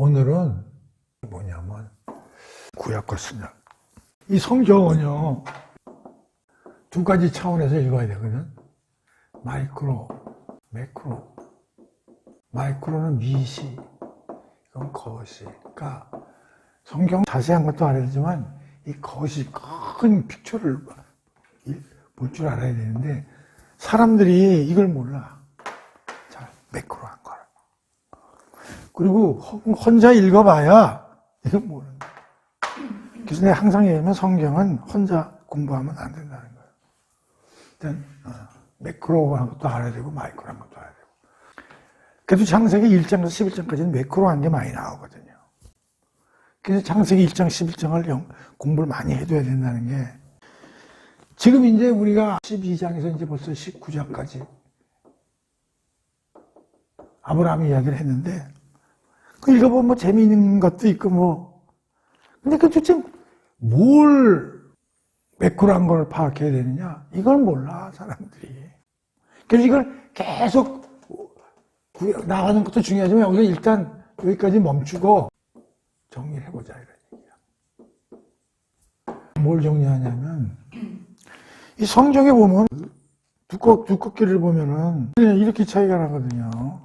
오늘은 뭐냐면 구약과 신약. 이 성경은요 두 가지 차원에서 읽어야 되거든. 마이크로, 매크로. 마이크로는 미시, 이건 거시. 그러니까 성경 자세한 것도 알아야 되지만 이 거시 큰 픽처를 볼 줄 알아야 되는데 사람들이 이걸 몰라. 잘 매크로한 걸. 그리고 혼자 읽어봐야 이건 모른다. 그래서 내가 항상 얘기하면 성경은 혼자 공부하면 안 된다는 거예요. 일단 매크로한 것도 알아야 되고 마이크로한 것도 알아야 되고. 그래도 창세기 1장에서 11장까지는 매크로한 게 많이 나오거든요. 그래서 창세기 1장, 11장을 공부를 많이 해둬야 된다는 게, 지금 이제 우리가 12장에서 이제 벌써 19장까지 아브라함 이야기를 했는데, 그 읽어보면 뭐 재미있는 것도 있고 뭐, 근데 그 도대체 뭘 매크로한 걸 파악해야 되느냐? 이걸 몰라, 사람들이. 그래서 이걸 계속 나가는 것도 중요하지만 여기서 일단 여기까지 멈추고 정리를 해보자, 이런 얘기야. 뭘 정리하냐면, 이 성경에 보면 두껍기를 보면은 이렇게 차이가 나거든요.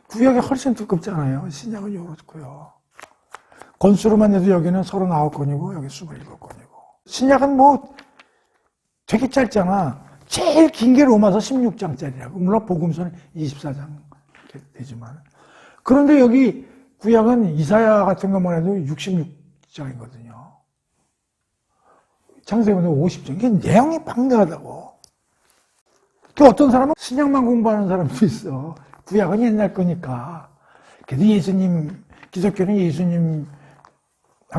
구약이 훨씬 두껍잖아요. 신약은 요렇고요. 건수로만 해도 여기는 39건이고 여기 27건이고. 신약은 뭐 되게 짧잖아. 제일 긴 게 로마서 16장짜리라고. 물론 복음서는 24장 되지만. 그런데 여기 구약은 이사야 같은 것만 해도 66장이거든요. 창세기는 50장. 이게 내용이 방대하다고. 또 어떤 사람은 신약만 공부하는 사람도 있어. 구약은 옛날 거니까. 그래도 예수님, 기독교는 예수님하고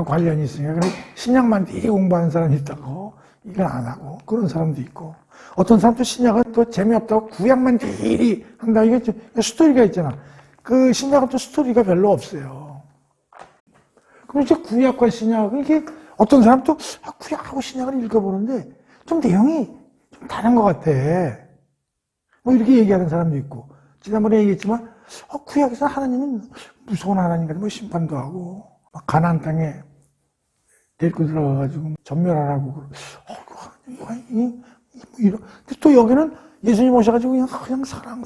관련이 있으니까. 그래 신약만 되게 공부하는 사람이 있다고. 이건 안 하고. 그런 사람도 있고. 어떤 사람도 신약은 또 재미없다고 구약만 되게 한다. 이게 스토리가 있잖아. 그 신약은 또 스토리가 별로 없어요. 그럼 이제 구약과 신약은 이게 어떤 사람은 또 구약하고 신약을 읽어보는데 좀 내용이 좀 다른 것 같아. 뭐 이렇게 얘기하는 사람도 있고. 지난번에 얘기했지만 구약에서 하나님은 무서운 하나님인가 뭐 심판도 하고 막 가나안 땅에 데리고 들어가가지고 전멸하라고 하나님 이런. 또 여기는 예수님 오셔가지고 그냥 사랑.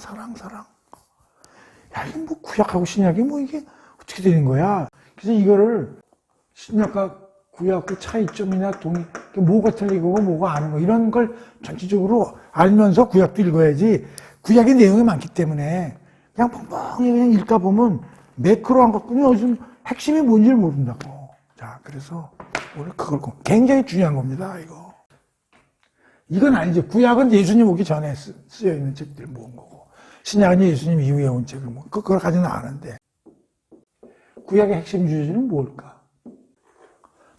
야, 이게 뭐 구약하고 신약이 뭐 이게 어떻게 되는 거야? 그래서 이거를 신약과 구약 그 차이점이나 뭐가 틀리고 뭐가 아는 거 이런 걸 전체적으로 알면서 구약도 읽어야지. 구약의 내용이 많기 때문에 그냥 펑펑히 그냥 읽다 보면 매크로한 것뿐이 요즘 핵심이 뭔지를 모른다고. 자, 그래서 오늘 그걸 굉장히 중요한 겁니다, 이거. 이건 아니죠. 구약은 예수님 오기 전에 쓰여 있는 책들을 모은 거고, 신약은 예수님 이후에 온 책을 모은 거. 그걸까지는 아는데, 구약의 핵심 주제는 뭘까?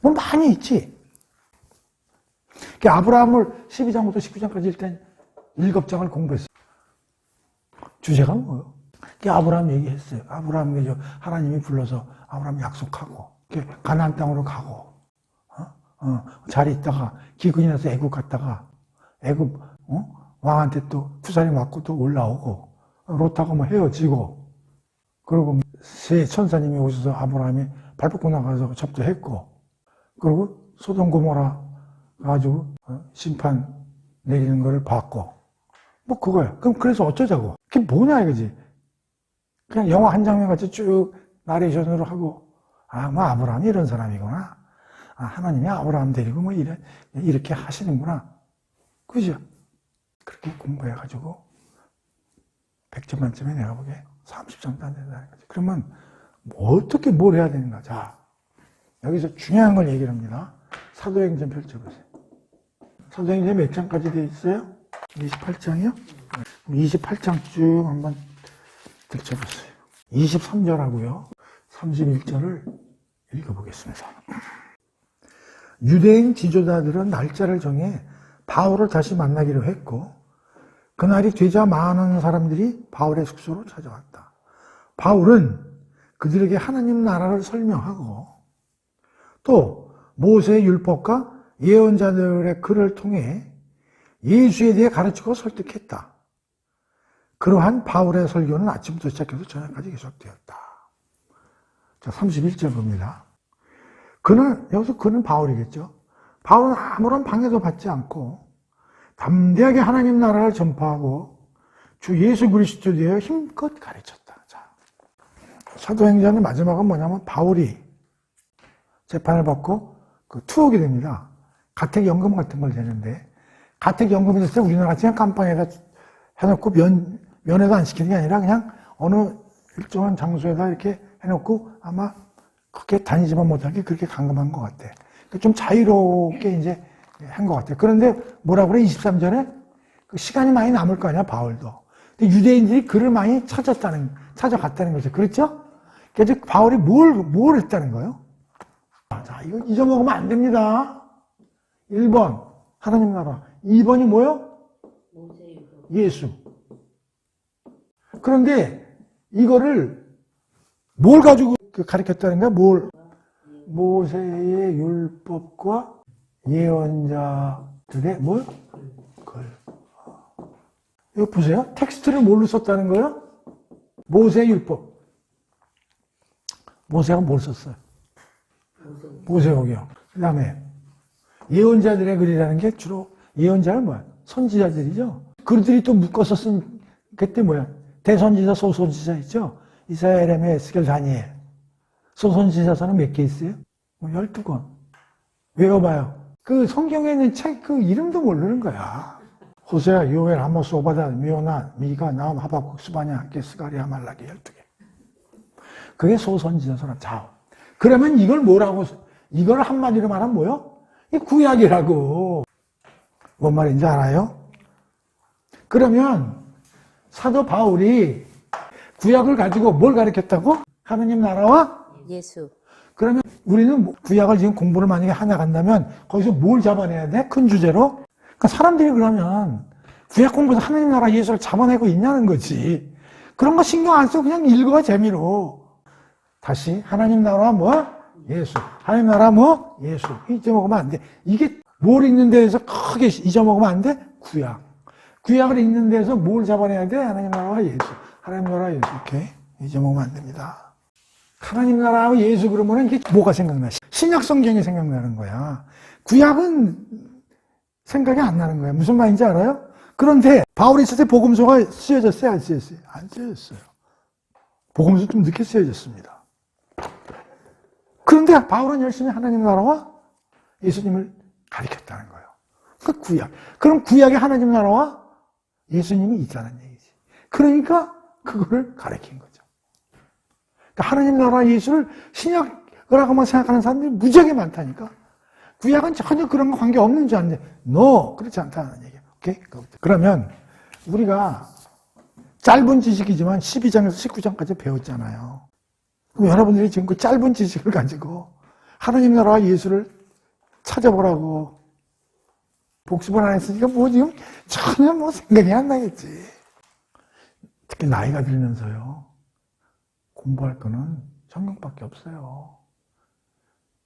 뭐 많이 있지. 아브라함을 12장부터 19장까지 일단 7장을 공부했어요. 주제가 뭐예요? 아브라함 얘기했어요. 아브라함에게 하나님이 불러서 아브라함 약속하고 가나안 땅으로 가고 잘 있다가 기근이 나서 애굽 갔다가 애굽 왕한테 또 투살이 맞고 또 올라오고 롯하고 뭐 헤어지고 그리고 세 천사님이 오셔서 아브라함이 발 뻗고 나가서 접대했고 그리고 소돔 고모라 가지고 심판 내리는 거를 봤고 뭐 그거야. 그럼 그래서 어쩌자고? 그게 뭐냐 이거지. 그냥 영화 한 장면 같이 쭉 나레이션으로 하고 뭐 아브라함이 이런 사람이구나. 하나님이 아브라함 데리고 뭐 이렇게 하시는구나. 그죠? 그렇게 공부해가지고 100점 만점에 내가 보기에 30점도 안 된다는 거지. 그러면 어떻게 뭘 해야 되는가? 자, 여기서 중요한 걸 얘기를 합니다. 사도행전 펼쳐보세요. 사도행전 몇 장까지 돼 있어요? 28장이요? 28장 쭉 한번 들춰보세요. 23절하고요. 31절을 읽어보겠습니다. 유대인 지도자들은 날짜를 정해 바울을 다시 만나기로 했고 그날이 되자 많은 사람들이 바울의 숙소로 찾아왔다. 바울은 그들에게 하나님 나라를 설명하고 또 모세의 율법과 예언자들의 글을 통해 예수에 대해 가르치고 설득했다. 그러한 바울의 설교는 아침부터 시작해서 저녁까지 계속되었다. 자, 31절 봅니다. 여기서 그는 바울이겠죠. 바울은 아무런 방해도 받지 않고 담대하게 하나님 나라를 전파하고 주 예수 그리스도에 대해 힘껏 가르쳤다. 자, 사도행전의 마지막은 뭐냐면 바울이 재판을 받고 투옥이 됩니다. 가택연금 같은 걸 내는데, 가택연금이 있을 때 우리나라 같이 그냥 깜빵에다 해놓고 면회도 안 시키는 게 아니라 그냥 어느 일정한 장소에다 이렇게 해놓고 아마 그렇게 다니지만 못하게 그렇게 감금한 것 같아. 좀 자유롭게 이제 한 것 같아. 그런데 뭐라 그래? 23절에 시간이 많이 남을 거 아니야, 바울도. 근데 유대인들이 그를 많이 찾아갔다는 거죠. 그렇죠? 그래서 바울이 뭘 했다는 거예요? 자, 이거 잊어먹으면 안 됩니다. 1번, 하나님 나라. 2번이 뭐요? 예수. 그런데 이거를 뭘 가지고 가르쳤다는 거야? 모세의 율법과 예언자들의 글. 이거 보세요. 텍스트를 뭘로 썼다는 거예요? 모세의 율법. 모세가 뭘 썼어요? 모세오경. 그 다음에 예언자들의 글이라는 게 주로 예언자는 뭐야? 선지자들이죠. 그들이 또 묶어서 쓴 그때 뭐야? 대선지자, 소선지자 있죠? 이사야, 에레미야, 에스겔, 다니엘. 소선지자서는 몇 개 있어요? 12권. 외워봐요. 그 성경에 있는 책 그 이름도 모르는 거야. 호세아, 요엘, 아모스, 오바다, 미오나, 미가, 나움, 하박국, 스바냐, 게스가리아, 말라기 12개. 그게 소선지자서는. 자, 그러면 이걸 한마디로 말하면 뭐요? 이 구약이라고. 뭔 말인지 알아요? 그러면 사도 바울이 구약을 가지고 뭘 가르쳤다고? 하느님 나라와 예수. 그러면 우리는 구약을 지금 공부를 만약에 하나 간다면 거기서 뭘 잡아내야 돼? 큰 주제로? 그러니까 사람들이 그러면 구약 공부에서 하느님 나라 예수를 잡아내고 있냐는 거지. 그런 거 신경 안 쓰고 그냥 읽어, 재미로. 다시 하나님 나라와 뭐? 예수. 하나님 나라 뭐? 예수. 잊어먹으면 안 돼. 이게 뭘 읽는 데에서 크게 잊어먹으면 안 돼? 구약. 구약을 읽는 데에서 뭘 잡아내야 돼? 하나님 나라와 예수. 하나님 나라와 예수. 이렇게 잊어먹으면 안 됩니다. 하나님 나라와 예수 그러면 이게 뭐가 생각나? 신약 성경이 생각나는 거야. 구약은 생각이 안 나는 거야. 무슨 말인지 알아요? 그런데 바울이 있을 때 복음서가 쓰여졌어요? 안 쓰여졌어요? 안 쓰여졌어요. 복음서 좀 늦게 쓰여졌습니다. 그런데 바울은 열심히 하나님 나라와 예수님을 가르쳤다는 거예요. 그 구약. 그럼 구약에 하나님 나라와 예수님이 있다는 얘기지. 그러니까 그거를 가르친 거죠. 그러니까 하나님 나라 예수를 신약이라고만 생각하는 사람들이 무지하게 많다니까. 구약은 전혀 그런 거 관계 없는 줄 아는데, 그렇지 않다는 얘기예요. 오케이? 그러면 우리가 짧은 지식이지만 12장에서 19장까지 배웠잖아요. 그럼 여러분들이 지금 그 짧은 지식을 가지고 하나님 나라와 예수를 찾아보라고 복습을 안 했으니까 지금 전혀 생각이 안 나겠지. 특히 나이가 들면서요. 공부할 거는 성경밖에 없어요.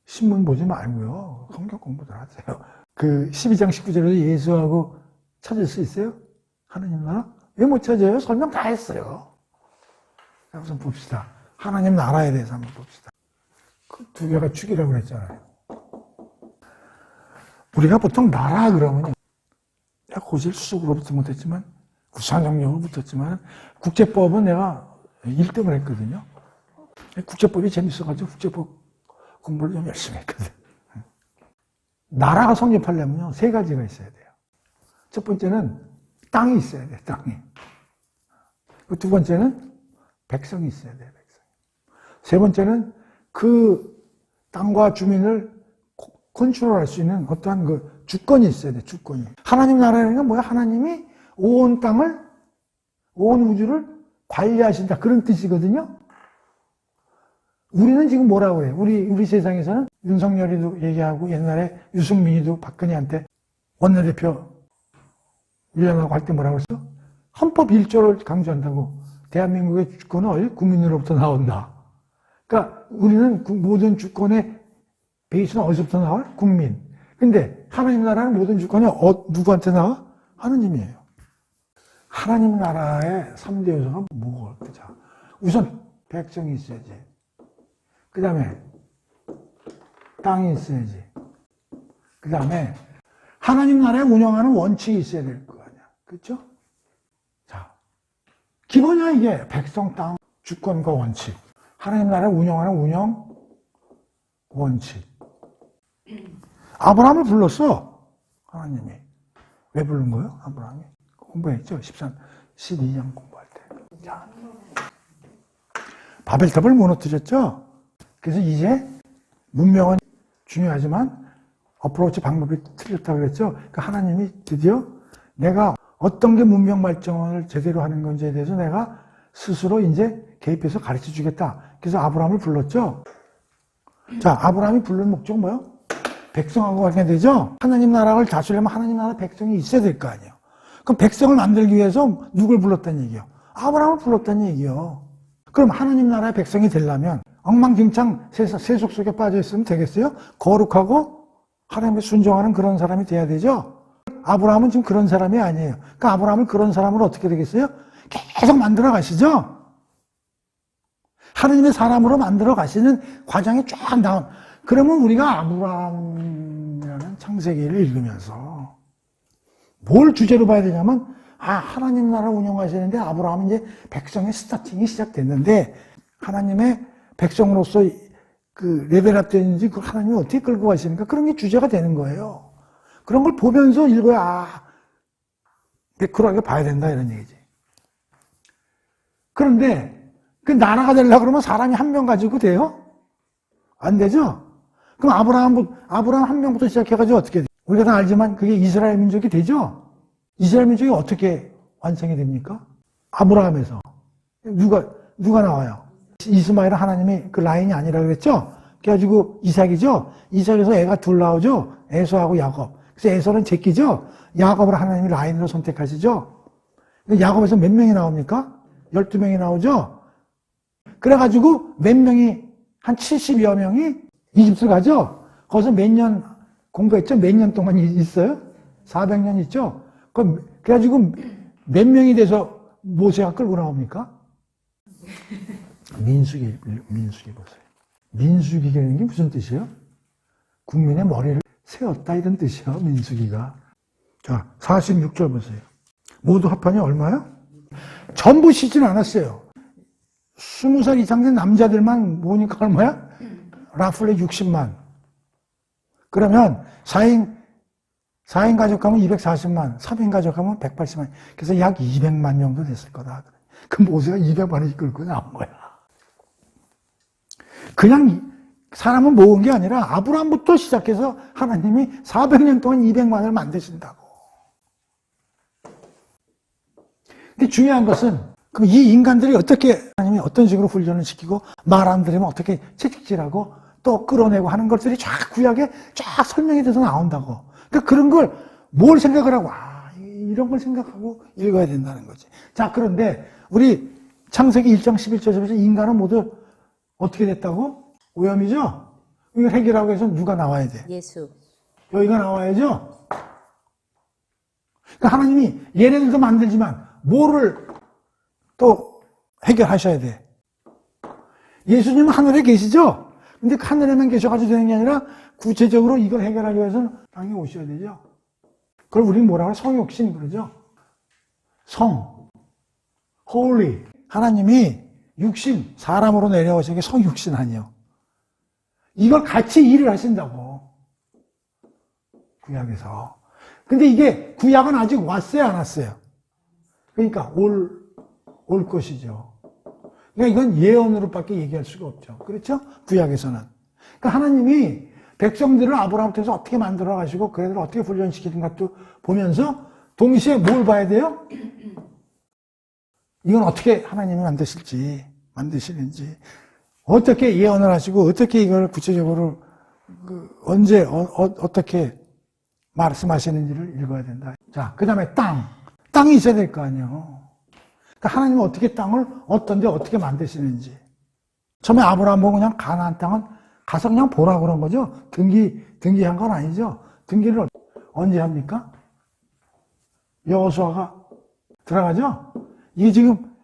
신문 보지 말고요. 성경 공부들 하세요. 그 12장 19절에서 예수하고 찾을 수 있어요? 하나님 나라? 왜 못 찾아요? 설명 다 했어요. 자, 우선 봅시다. 하나님 나라에 대해서 한번 봅시다. 그 두 개가 축이라고 그랬잖아요. 우리가 보통 나라 그러면 내가 고질 수석으로부터 못했지만 구산정력으로 붙었지만 국제법은 내가 1등을 했거든요. 국제법이 재밌어가지고 국제법 공부를 좀 열심히 했거든. 나라가 성립하려면요 3가지가 있어야 돼요. 첫 번째는 땅이 있어야 돼요. 땅이. 두 번째는 백성이 있어야 돼요. 백성. 세 번째는 그 땅과 주민을 컨트롤할 수 있는 어떠한 그 주권이 있어야 돼. 주권이. 하나님 나라라는 건 뭐야? 하나님이 온 땅을, 온 우주를 관리하신다. 그런 뜻이거든요. 우리는 지금 뭐라고 그래요? 우리 세상에서는 윤석열이도 얘기하고 옛날에 유승민이도 박근혜한테 원내대표 위원하고 할 때 뭐라고 했어? 헌법 1조를 강조한다고. 대한민국의 주권은 국민으로부터 나온다. 그러니까 우리는 모든 주권의 베이스는 어디서부터 나와? 국민. 근데 하나님 나라는 모든 주권이 누구한테 나와? 하느님이에요. 하나님 나라의 3대 요소가 뭐가? 우선 백성이 있어야지. 그 다음에 땅이 있어야지. 그 다음에 하나님 나라에 운영하는 원칙이 있어야 될 거 아니야. 그렇죠? 자, 기본이야 이게. 백성, 땅, 주권과 원칙. 하나님 나라에 운영하는 운영 원칙. 아브라함을 불렀어. 하나님이. 왜 부른 거예요? 아브라함이. 공부했죠? 12장 공부할 때. 자, 바벨탑을 무너뜨렸죠? 그래서 이제 문명은 중요하지만 어프로치 방법이 틀렸다고 그랬죠? 그러니까 하나님이 드디어 내가 어떤 게 문명 발전을 제대로 하는 건지에 대해서 내가 스스로 이제 개입해서 가르쳐 주겠다. 그래서 아브라함을 불렀죠? 자, 아브라함이 부른 목적은 뭐예요? 백성하고 관계되죠? 하나님 나라를 다스리려면 하나님 나라 백성이 있어야 될 거 아니에요. 그럼 백성을 만들기 위해서 누굴 불렀다는 얘기예요? 아브라함을 불렀다는 얘기예요. 그럼 하나님 나라의 백성이 되려면 엉망진창 세속 속에 빠져 있으면 되겠어요? 거룩하고 하나님께 순종하는 그런 사람이 돼야 되죠? 아브라함은 지금 그런 사람이 아니에요. 그러니까 아브라함을 그런 사람으로 어떻게 되겠어요? 계속 만들어 가시죠? 하나님의 사람으로 만들어 가시는 과정이 쫙 나온. 그러면 우리가 아브라함이라는 창세기를 읽으면서 뭘 주제로 봐야 되냐면, 하나님 나라 운영하시는데 아브라함은 이제 백성의 스타팅이 시작됐는데, 하나님의 백성으로서 그 레벨업 되는지 그 하나님이 어떻게 끌고 가시는가, 그런 게 주제가 되는 거예요. 그런 걸 보면서 읽어야, 매끄러하게 봐야 된다, 이런 얘기지. 그런데, 그 나라가 되려고 그러면 사람이 한 명 가지고 돼요? 안 되죠? 그럼 아브라함 한 명부터 시작해가지고 어떻게 돼요? 우리가 다 알지만 그게 이스라엘 민족이 되죠? 이스라엘 민족이 어떻게 완성이 됩니까? 아브라함에서. 누가 나와요? 이스마엘은 하나님이 그 라인이 아니라 그랬죠? 그래가지고 이삭이죠? 이삭에서 애가 둘 나오죠? 에서하고 야곱. 그래서 에서는 제끼죠? 야곱을 하나님이 라인으로 선택하시죠? 야곱에서 몇 명이 나옵니까? 12명이 나오죠? 그래가지고 몇 명이, 한 70여 명이 이집트를 가죠? 거기서 몇 년 공부했죠? 몇 년 동안 있어요? 400년 있죠? 그래가지고 몇 명이 돼서 모세가 끌고 나옵니까? 민수기 보세요. 민수기라는 게 무슨 뜻이에요? 국민의 머리를 세웠다 이런 뜻이에요, 민수기가. 자, 46절 보세요. 모두 합하니 얼마요? 전부 쉬진 않았어요. 20살 이상 된 남자들만 모으니까 얼마야? 라플레 60만. 그러면 4인 가족하면 240만, 3인 가족하면 180만. 그래서 약 200만 정도 됐을 거다. 그 모세가 200만을 이끌고 나온 거야. 그냥 사람은 모은 게 아니라 아브라함부터 시작해서 하나님이 400년 동안 200만을 만드신다고. 근데 중요한 것은 그럼 이 인간들이 어떻게 하나님이 어떤 식으로 훈련을 시키고 말 안 들으면 어떻게 채찍질하고 또 끌어내고 하는 것들이 쫙 구약에 쫙 설명이 돼서 나온다고. 그러니까 그런 걸 뭘 생각을 하고 이런 걸 생각하고 읽어야 된다는 거지. 자, 그런데 우리 창세기 1장 11절에서 인간은 모두 어떻게 됐다고? 오염이죠? 이걸 해결하기 위해서 누가 나와야 돼? 예수. 여기가 나와야죠? 그러니까 하나님이 얘네들도 만들지만 뭐를 또 해결하셔야 돼? 예수님은 하늘에 계시죠? 근데 하늘에만 계셔가지고 되는 게 아니라 구체적으로 이걸 해결하기 위해서는 땅에 오셔야 되죠? 그걸 우리는 뭐라고 해요? 성육신 그러죠? holy. 하나님이 육신, 사람으로 내려오신 게 성육신 아니에요. 이걸 같이 일을 하신다고. 구약에서. 근데 이게 구약은 아직 왔어요, 안 왔어요? 그러니까 올 것이죠. 그러니까 이건 예언으로밖에 얘기할 수가 없죠. 그렇죠? 구약에서는. 그러니까 하나님이 백성들을 아브라함부터 해서 어떻게 만들어 가시고 그애들을 어떻게 훈련시키는 것도 보면서 동시에 뭘 봐야 돼요? 이건 어떻게 하나님이 만드시는지 어떻게 예언을 하시고 어떻게 이걸 구체적으로 언제 어떻게 말씀하시는지를 읽어야 된다. 자, 그 다음에 땅이 있어야 될 거 아니에요. 그러니까 하나님은 어떻게 땅을 어떤데 어떻게 만드시는지. 처음에 아브라함 보고 그냥 가나안 땅은 가서 그냥 보라 그런 거죠. 등기한 건 아니죠. 등기를 언제 합니까? 여호수아가 들어가죠. 이게 지금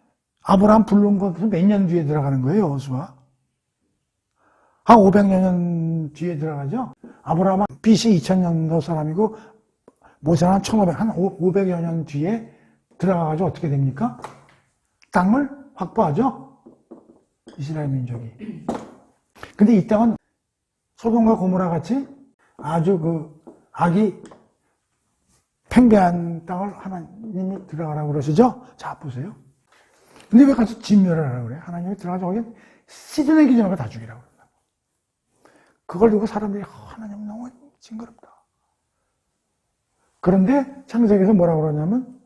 아브라함 부른 것에서 몇 년 뒤에 들어가는 거예요, 여호수아. 한 500여 년 뒤에 들어가죠. 아브라함은 BC 2000년도 사람이고 모세는 1500, 한 500여 년 뒤에 들어가가지고 어떻게 됩니까? 땅을 확보하죠. 이스라엘 민족이. 근데 이 땅은 소돔과 고모라 같이 아주 악이 팽배한 땅을 하나님이 들어가라고 그러시죠? 자, 보세요. 근데 왜 가서 진멸을 하라고 그래? 하나님이 들어가서 거기 씻어내기 전에 다 죽이라고 그런다. 그걸 두고 사람들이 하나님 너무 징그럽다. 그런데 창세기에서 뭐라고 그러냐면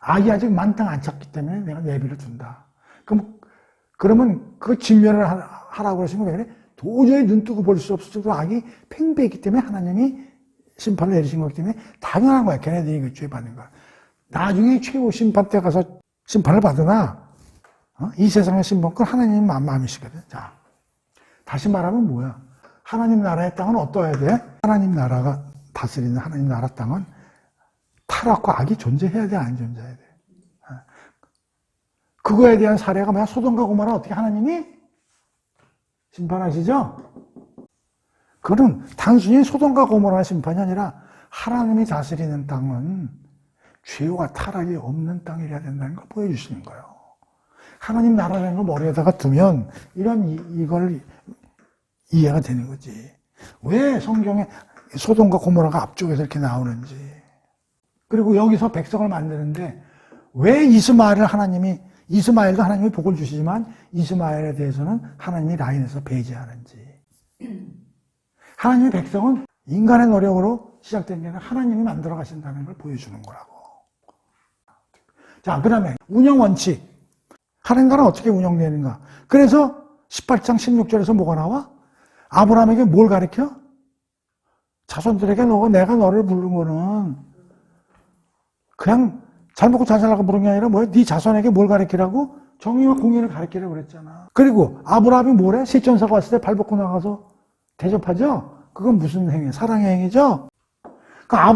악이 아직 만땅 안 찼기 때문에 내가 내비를 둔다. 그러면 그 진멸을 하라고 그러신 거 왜 그래? 도저히 눈 뜨고 볼 수 없을 정도로 악이 팽배했기 때문에 하나님이 심판을 내리신 거기 때문에 당연한 거야. 걔네들이 그 죄 받는 거야. 나중에 최후 심판 때 가서 심판을 받으나 이 세상의 심판권 하나님 마음이시거든. 자, 다시 말하면 뭐야? 하나님 나라의 땅은 어떠해야 돼? 하나님 나라가 다스리는 하나님 나라 땅은 타락과 악이 존재해야 돼, 안 존재해야 돼? 그거에 대한 사례가 뭐야? 소돔과 고모라 어떻게 하나님이 심판하시죠? 그건 단순히 소돔과 고모라 심판이 아니라 하나님이 다스리는 땅은 죄와 타락이 없는 땅이어야 된다는 걸 보여주시는 거예요. 하나님 나라라는 걸 머리에다가 두면 이걸 이해가 되는 거지. 왜 성경에 소돔과 고모라가 앞쪽에서 이렇게 나오는지. 그리고 여기서 백성을 만드는데 왜 이스마엘도 하나님이 복을 주시지만 이스마엘에 대해서는 하나님이 라인에서 배제하는지. 하나님의 백성은 인간의 노력으로 시작된 게 아니라 하나님이 만들어 가신다는 걸 보여주는 거라고. 자, 그 다음에 운영 원칙. 하나님 나라는 어떻게 운영되는가. 그래서 18장 16절에서 뭐가 나와? 아브라함에게 뭘 가르쳐? 자손들에게 내가 너를 부른 거는 그냥 잘 먹고 잘 살라고 부른 게 아니라 뭐야? 네 자손에게 뭘 가르치라고? 정의와 공의를 가르치라고 그랬잖아. 그리고 아브라함이 뭐래? 시전사가 왔을 때 발 벗고 나가서 대접하죠? 그건 무슨 행위? 사랑의 행위죠? 그러니까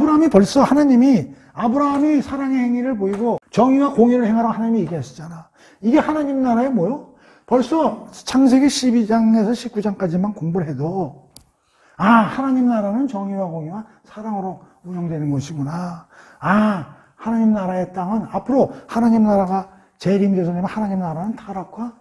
아브라함이 사랑의 행위를 보이고 정의와 공의를 행하라고 하나님이 얘기하시잖아. 이게 하나님 나라의 뭐요? 벌써 창세기 12장에서 19장까지만 공부를 해도 하나님 나라는 정의와 공의와 사랑으로 운영되는 것이구나. 하나님 나라의 땅은 앞으로 하나님 나라가 재림이 되서 하나님 나라는 타락과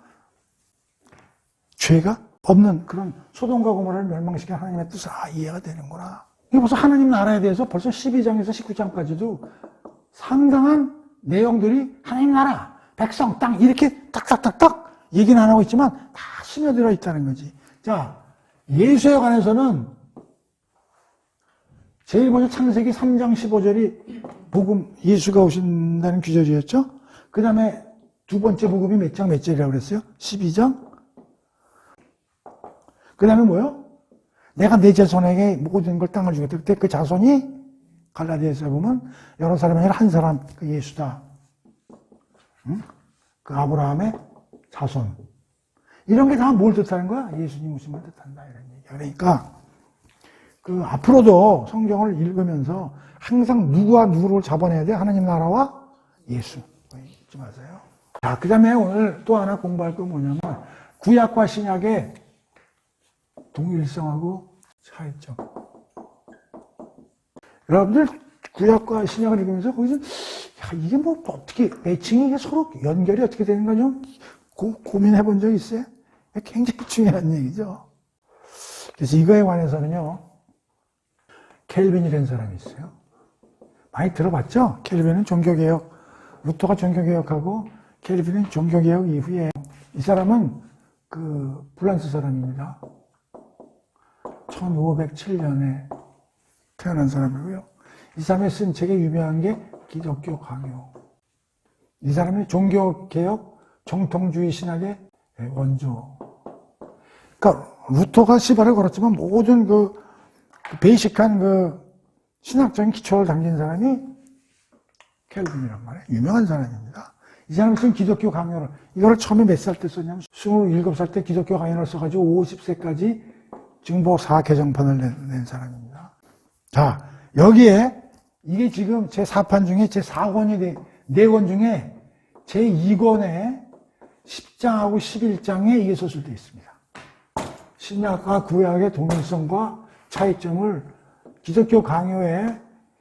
죄가 없는 그런 소돔과 고모라를 멸망시킨 하나님의 뜻을 이해가 되는구나. 이게 벌써 하나님 나라에 대해서 벌써 12장에서 19장까지도 상당한 내용들이 하나님 나라, 백성, 땅 이렇게 딱딱딱딱 얘기는 안 하고 있지만 다 스며들어 있다는 거지. 자, 예수에 관해서는 제일 먼저 창세기 3장 15절이 복음, 예수가 오신다는 귀절이었죠? 그 다음에 두 번째 복음이 몇 장 몇 절이라고 그랬어요? 12장? 그 다음에 뭐요? 내가 내 자손에게 모든 걸 땅을 주겠다. 그때 그 자손이 갈라디아서에 보면 여러 사람이 아니라 한 사람, 그 예수다. 응? 그 아브라함의 자손. 이런 게 다 뭘 뜻하는 거야? 예수님 오심을 뜻한다. 이런 얘기야. 그러니까 그 앞으로도 성경을 읽으면서 항상 누구와 누구를 잡아내야 돼? 하나님 나라와 예수. 잊지 마세요. 자, 그 다음에 오늘 또 하나 공부할 건 뭐냐면 구약과 신약의 동일성하고 차이점. 여러분들 구약과 신약을 읽으면서 거기서 이게 뭐 어떻게 매칭이 이게 서로 연결이 어떻게 되는가 좀 고민해 본 적 있어요? 굉장히 중요한 얘기죠. 그래서 이거에 관해서는요, 켈빈이라는 사람이 있어요. 많이 들어봤죠? 켈빈은 종교개혁, 루터가 종교개혁하고 켈빈은 종교개혁 이후에 이 사람은 그 프랑스 사람입니다. 1507년에 태어난 사람이고요. 이 사람이 쓴 책에 유명한 게 기독교 강요. 이 사람이 종교개혁, 정통주의 신학의 원조. 그러니까 루터가 시발을 걸었지만 모든 그 베이직한 그 신학적인 기초를 담긴 사람이 켈빈이란 말이에요. 유명한 사람입니다. 이 사람이 쓴 기독교 강요를, 이거를 처음에 몇 살 때 썼냐면 27살 때 기독교 강요를 써가지고 50세까지 증보 4개정판을 낸 사람입니다. 자, 여기에 이게 지금 제4판 중에 제4권이 4권 중에 제2권에 10장하고 11장에 이게 소술되어 있습니다. 신약과 구약의 동일성과 차이점을 기독교 강요에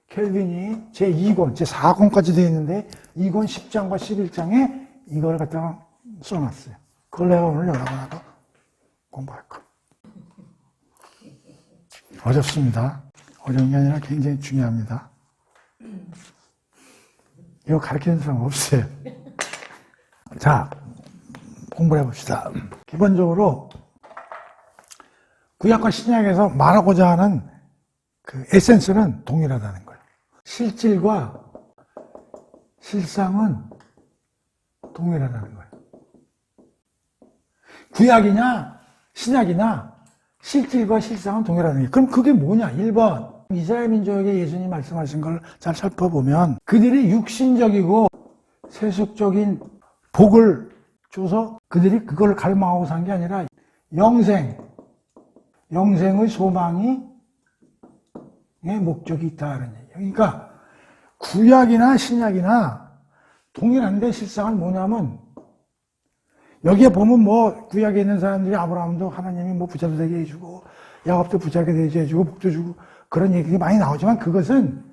켈빈이 제2권, 제4권까지 되어 있는데 2권 10장과 11장에 이걸 갖다가 써놨어요. 그걸 내가 오늘 여러분하고 공부할 거예요. 어렵습니다. 어려운 게 아니라 굉장히 중요합니다. 이거 가르치는 사람 없어요. 자, 공부를 해봅시다. 기본적으로 구약과 신약에서 말하고자 하는 그 에센스는 동일하다는 거예요. 실질과 실상은 동일하다는 거예요. 구약이냐 신약이냐 실질과 실상은 동일하다는 거예요. 그럼 그게 뭐냐? 1번 이스라엘 민족에게 예수님 말씀하신 걸 잘 살펴보면 그들이 육신적이고 세속적인 복을 줘서 그들이 그걸 갈망하고 산 게 아니라 영생의 소망이 목적이 있다는 얘기예요. 그러니까 구약이나 신약이나 동일한데 실상은 뭐냐면 여기에 보면 뭐 구약에 있는 사람들이 아브라함도 하나님이 뭐 부자도 되게 해주고 야곱도 부자게 되게 해주고 복도 주고 그런 얘기가 많이 나오지만 그것은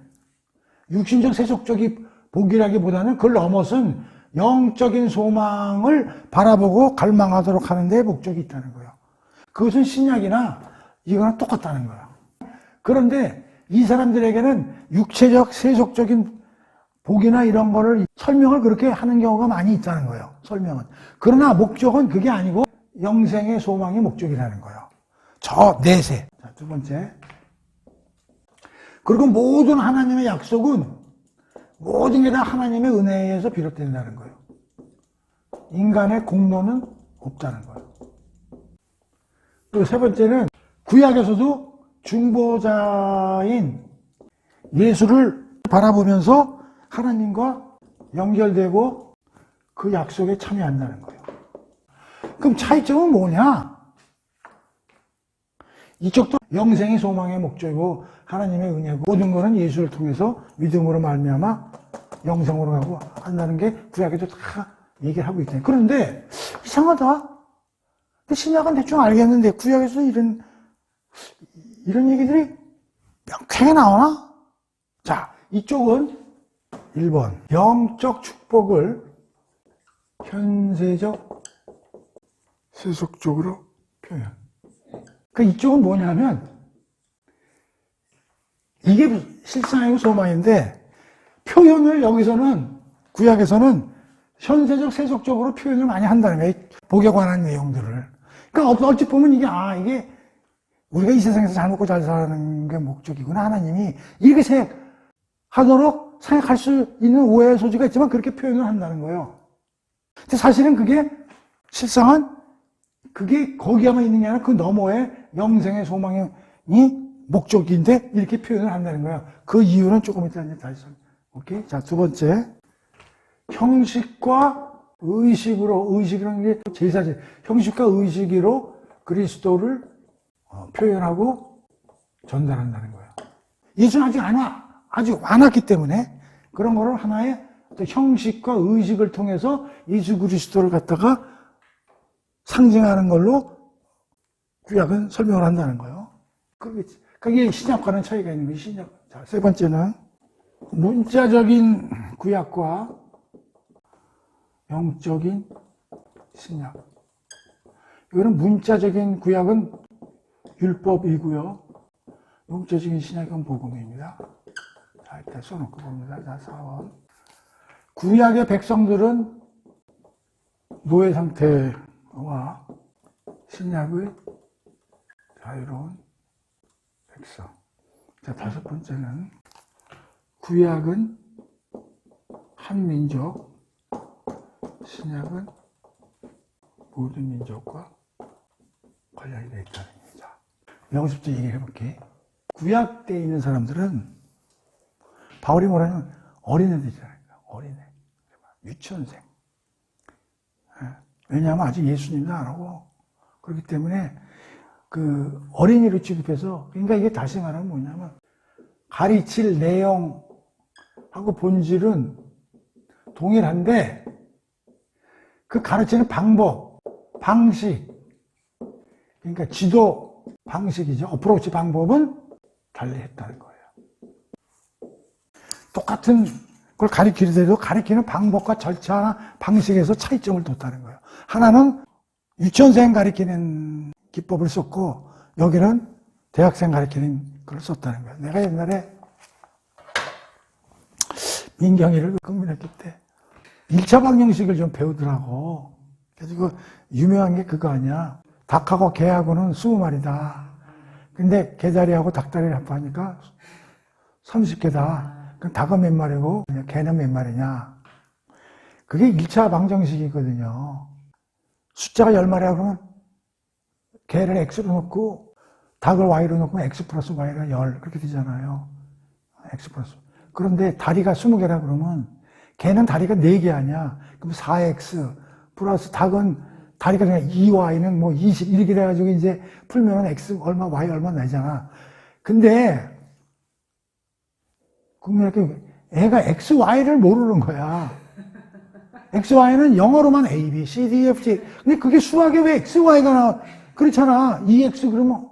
육신적 세속적인 복이라기보다는 그걸 넘어선 영적인 소망을 바라보고 갈망하도록 하는 데 목적이 있다는 거예요. 그것은 신약이나 이거랑 똑같다는 거예요. 그런데 이 사람들에게는 육체적 세속적인 복이나 이런 거를 설명을 그렇게 하는 경우가 많이 있다는 거예요. 설명은. 그러나 목적은 그게 아니고 영생의 소망이 목적이라는 거예요. 저 내세. 자, 두 번째. 그리고 모든 하나님의 약속은 모든 게 다 하나님의 은혜에 의해서 비롯된다는 거예요. 인간의 공로는 없다는 거예요. 그리고 세 번째는 구약에서도 중보자인 예수를 바라보면서 하나님과 연결되고 그 약속에 참여한다는 거예요. 그럼 차이점은 뭐냐? 이쪽도 영생의 소망의 목적이고 하나님의 은혜고 모든 것은 예수를 통해서 믿음으로 말미암아 영생으로 가고 한다는 게 구약에도 다 얘기를 하고 있잖아요. 그런데 이상하다. 신약은 대충 알겠는데 구약에서 이런 얘기들이 명쾌하게 나오나? 자, 이쪽은 1번 영적 축복을 현세적 세속적으로 표현. 그 이쪽은 뭐냐면 이게 실상이고 소망인데 표현을 여기서는 구약에서는 현세적 세속적으로 표현을 많이 한다는 거예요. 복에 관한 내용들을. 그러니까 어찌 보면 이게 우리가 이 세상에서 잘 먹고 잘 사는 게 목적이구나. 하나님이 이렇게 하도록 생각할 수 있는 오해의 소지가 있지만 그렇게 표현을 한다는 거예요. 근데 사실은 그게 실상은 그게 거기에만 있는 게 아니라 그 너머에 영생의 소망이 목적인데 이렇게 표현을 한다는 거예요. 그 이유는 조금 이따 이제 다시 오케이. 자, 두 번째. 형식과 의식이라는 게 제사제. 형식과 의식으로 그리스도를 표현하고 전달한다는 거예요. 예수는 아직 안 왔기 때문에 그런 거를 하나의 형식과 의식을 통해서 예수 그리스도를 갖다가 상징하는 걸로 구약은 설명을 한다는 거예요. 그게 신약과는 차이가 있는 거예요. 신약. 자, 세 번째는 문자적인 구약과 영적인 신약. 이거는 문자적인 구약은 율법이고요. 영적인 신약은 복음입니다. 자, 일단 써놓고 봅니다. 자, 4번. 구약의 백성들은 노예 상태와 신약의 자유로운 백성. 자, 다섯 번째는 구약은 한 민족, 신약은 모든 민족과 관련이 되어 있다는 얘기죠. 여기서부터 얘기해 볼게. 구약 때 있는 사람들은 바울이 뭐라면 어린애들이잖아요. 어린애. 유치원생. 왜냐하면 아직 예수님도 안 오고 그렇기 때문에 그 어린이로 취급해서 그러니까 이게 다시 말하면 뭐냐면 가르칠 내용하고 본질은 동일한데 그 가르치는 방법, 방식 그러니까 지도 방식이죠. 어프로치 방법은 달리했다는 거예요. 똑같은 걸 가리키더라도 가리키는 방법과 절차나 방식에서 차이점을 뒀다는 거예요. 하나는 유치원생 가리키는 기법을 썼고 여기는 대학생 가리키는 걸 썼다는 거예요. 내가 옛날에 민경이를 국민학교 때 1차 방정식을 좀 배우더라고. 그래서 그 유명한 게 그거 아니야. 닭하고 개하고는 20마리다. 근데 개다리하고 닭다리를 합하니까 30개다. 그럼 닭은 몇 마리고 개는 몇 마리냐. 그게 1차 방정식이거든요. 숫자가 10마리라고 그러면 개를 X로 놓고 닭을 Y로 놓고 X 플러스 Y가 10 그렇게 되잖아요. X 플러스. 그런데 다리가 20개라 그러면 개는 다리가 4개 아니야. 그럼 4X 플러스 닭은 다리가 그냥 2Y는 뭐 20 이렇게 돼가지고 이제 풀면 X 얼마 Y 얼마 나잖아. 근데 국민학교 애가 XY를 모르는 거야. XY는 영어로만 A, B, C, D, F, G. 근데 그게 수학에 왜 XY가 나와? 그렇잖아. 2X 그러면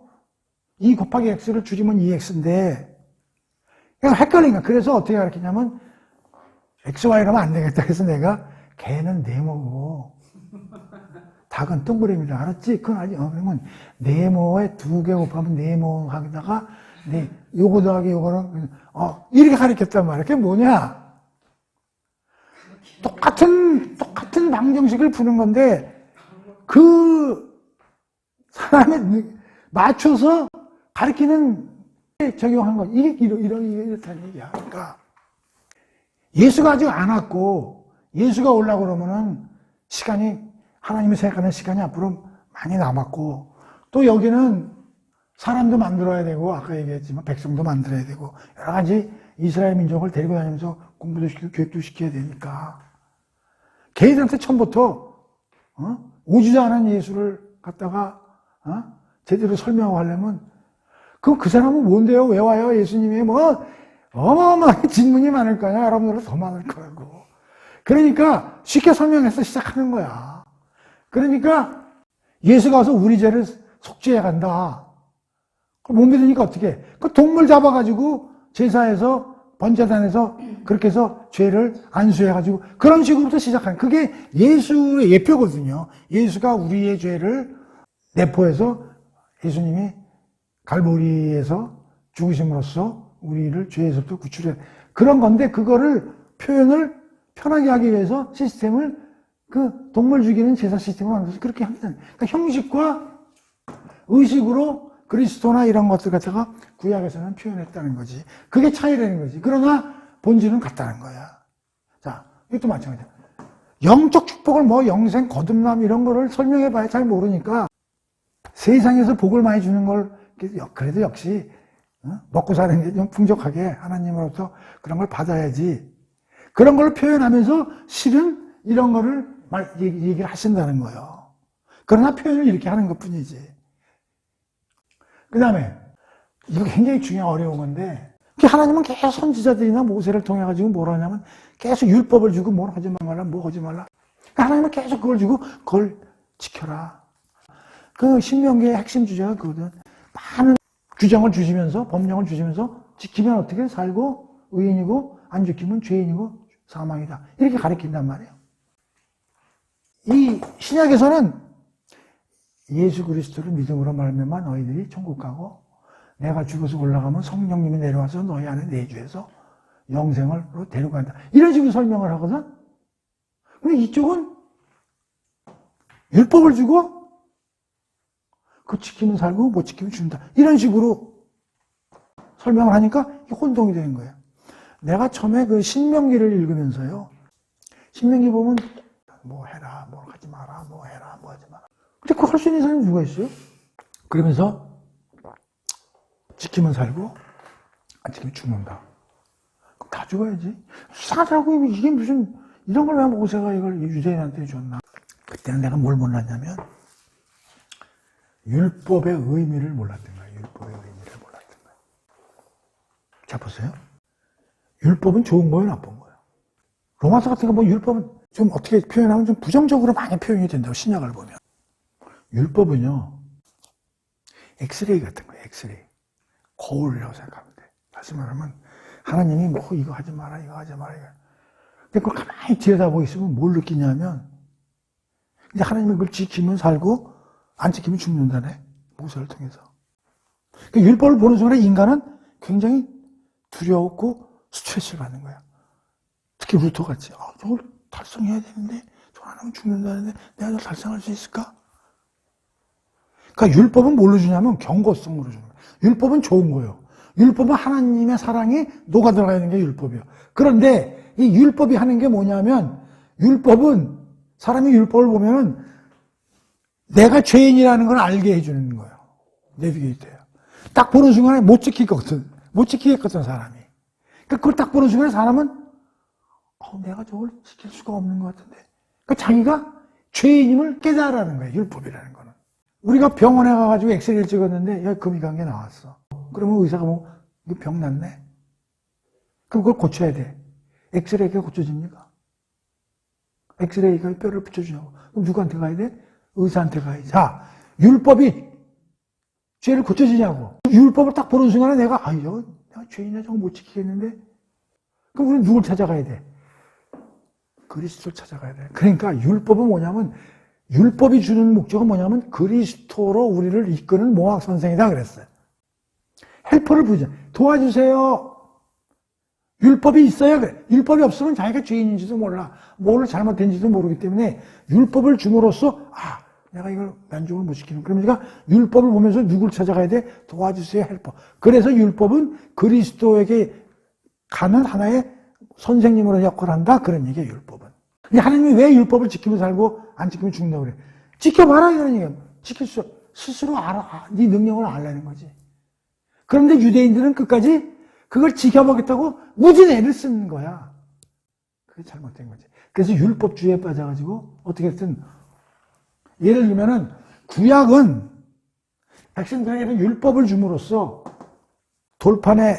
2 곱하기 X를 줄이면 2X인데. 그냥 헷갈리니까. 그래서 어떻게 가르치냐면 XY라면 안 되겠다. 그래서 내가 개는 네모고 닭은 동그라미다. 알았지? 그건 아니. 그러면 네모에 2개 곱하면 네모 하다가 네, 요거 더하기 요거는 이렇게 가르쳤단 말이야. 그게 뭐냐? 똑같은 방정식을 푸는 건데 그 사람에 맞춰서 가르치는 적용한 거. 이게 이렇다는 얘기야. 그러니까 예수가 아직 안 왔고 예수가 오려고 그러면은 시간이 하나님이 생각하는 시간이 앞으로 많이 남았고 또 여기는 사람도 만들어야 되고 아까 얘기했지만 백성도 만들어야 되고 여러 가지 이스라엘 민족을 데리고 다니면서 공부도 시키고 교육도 시켜야 되니까 걔들한테 처음부터 오지도 않은 예수를 갖다가 제대로 설명하고 하려면 그럼 그 사람은 뭔데요? 왜 와요? 예수님이 뭐 어마어마하게 질문이 많을 거야. 여러분들은 더 많을 거고. 그러니까 쉽게 설명해서 시작하는 거야. 그러니까 예수가 와서 우리 죄를 속죄해 간다. 못 믿으니까 어떻게 해? 그 동물 잡아가지고 제사에서 번제단에서 그렇게 해서 죄를 안수해가지고 그런 식으로부터 시작하는 그게 예수의 예표거든요. 예수가 우리의 죄를 내포해서 예수님이 갈보리에서 죽으심으로써 우리를 죄에서부터 구출해 그런 건데 그거를 표현을 편하게 하기 위해서 시스템을 그 동물 죽이는 제사 시스템을 만들어서 그렇게 합니다. 그러니까 형식과 의식으로 그리스도나 이런 것들 갖다가 구약에서는 표현했다는 거지. 그게 차이라는 거지. 그러나 본질은 같다는 거야. 자, 이것도 마찬가지야. 영적 축복을 뭐 영생, 거듭남 이런 거를 설명해봐야 잘 모르니까 세상에서 복을 많이 주는 걸 그래도 역시 먹고 사는 게 좀 풍족하게 하나님으로부터 그런 걸 받아야지. 그런 걸 표현하면서 실은 이런 거를 얘기를 하신다는 거예요. 그러나 표현을 이렇게 하는 것 뿐이지. 그 다음에 이거 굉장히 중요한 어려운 건데 하나님은 계속 선지자들이나 모세를 통해 가지고 뭘 하냐면 계속 율법을 주고 뭘 하지 말라 뭐 하지 말라 하나님은 계속 그걸 주고 그걸 지켜라. 그 신명기의 핵심 주제가 그거든. 많은 규정을 주시면서 법령을 주시면서 지키면 어떻게 살고 의인이고 안 지키면 죄인이고 사망이다. 이렇게 가르친단 말이에요. 이 신약에서는 예수 그리스도를 믿음으로 말미암아 너희들이 천국 가고 내가 죽어서 올라가면 성령님이 내려와서 너희 안에 내주해서 영생으로 데려간다. 이런 식으로 설명을 하거든. 근데 이쪽은 율법을 주고 그 지키면 살고 못 지키면 죽는다. 이런 식으로 설명을 하니까 혼동이 되는 거예요. 내가 처음에 그 신명기를 읽으면서요. 신명기 보면 뭐 해라, 뭐 하지 마라, 뭐 해라, 뭐 하지 마라. 근데 그거 할 수 있는 사람이 누가 있어요? 그러면서 지키면 살고 안 지키면 죽는다. 그럼 다 죽어야지. 이상하더라고. 이게 무슨 이런 걸 왜 모세가 이걸 유대인한테 줬나. 그때는 내가 뭘 몰랐냐면 율법의 의미를 몰랐던 거야. 율법의 의미를 몰랐던 거야. 자 보세요. 율법은 좋은 거예요, 나쁜 거예요? 로마서 같은 거 뭐 율법은 좀 어떻게 표현하면 좀 부정적으로 많이 표현이 된다고 신약을 보면. 율법은요, 엑스레이 같은 거예요. 엑스레이. 거울이라고 생각하면 돼. 다시 말하면 하나님이 뭐 이거 하지 마라, 이거 하지 마라. 이거. 근데 그걸 가만히 들여다보고 있으면 뭘 느끼냐면 이제 하나님이 그걸 지키면 살고 안 지키면 죽는다네. 모세를 통해서. 그 율법을 보는 순간에 인간은 굉장히 두려웠고 스트레스를 받는 거야. 특히 루터같이. 저걸 달성해야 되는데 저걸 안 하면 죽는다는데 내가 저걸 달성할 수 있을까? 그러니까 율법은 뭘로 주냐면 경고성으로 주는 거예요. 율법은 좋은 거예요. 율법은 하나님의 사랑이 녹아 들어가 있는 게 율법이에요. 그런데 이 율법이 하는 게 뭐냐면 율법은 사람이 율법을 보면은 내가 죄인이라는 걸 알게 해주는 거예요. 내비게이터예요. 딱 보는 순간에 못 지키겠거든. 못 지키겠거든, 사람이. 그러니까 그걸 딱 보는 순간에 사람은 내가 저걸 지킬 수가 없는 것 같은데. 그러니까 자기가 죄인임을 깨달으라는 거예요. 율법이라는 거는. 우리가 병원에 가가지고 엑스레이를 찍었는데 여기 금이 간 게 나왔어. 그러면 의사가 뭐 이거 병 났네. 그럼 그걸 고쳐야 돼. 엑스레이가 고쳐집니까? 엑스레이가 뼈를 붙여주냐고. 그럼 누구한테 가야 돼? 의사한테 가야지. 자, 율법이 죄를 고쳐주냐고. 율법을 딱 보는 순간에 내가 내가 죄인이야 저거 못 지키겠는데. 그럼 우리는 누굴 찾아가야 돼? 그리스도를 찾아가야 돼. 그러니까 율법은 뭐냐면 율법이 주는 목적은 뭐냐면 그리스도로 우리를 이끄는 모학 선생이다 그랬어요. 헬퍼를 부르자. 도와주세요. 율법이 있어야 그래. 율법이 없으면 자기가 죄인인지도 몰라. 뭘 잘못된지도 모르기 때문에 율법을 줌으로써 내가 이걸 만족을 못 시키는. 그러니까 율법을 보면서 누굴 찾아가야 돼? 도와주세요 헬퍼. 그래서 율법은 그리스도에게 가는 하나의 선생님으로 역할을 한다. 그런 얘기예요 율법은. 근데 하나님이 왜 율법을 지키면 살고 안 지키면 죽는다고 그래? 지켜봐라 이런 얘기야. 지킬 수 스스로 알아. 네 능력을 알라는 거지. 그런데 유대인들은 끝까지 그걸 지켜보겠다고 무진 애를 쓰는 거야. 그게 잘못된 거지. 그래서 율법주의에 빠져가지고 어떻게 했든 예를 들면은 구약은 백성들에게는 율법을 줌으로써 돌판에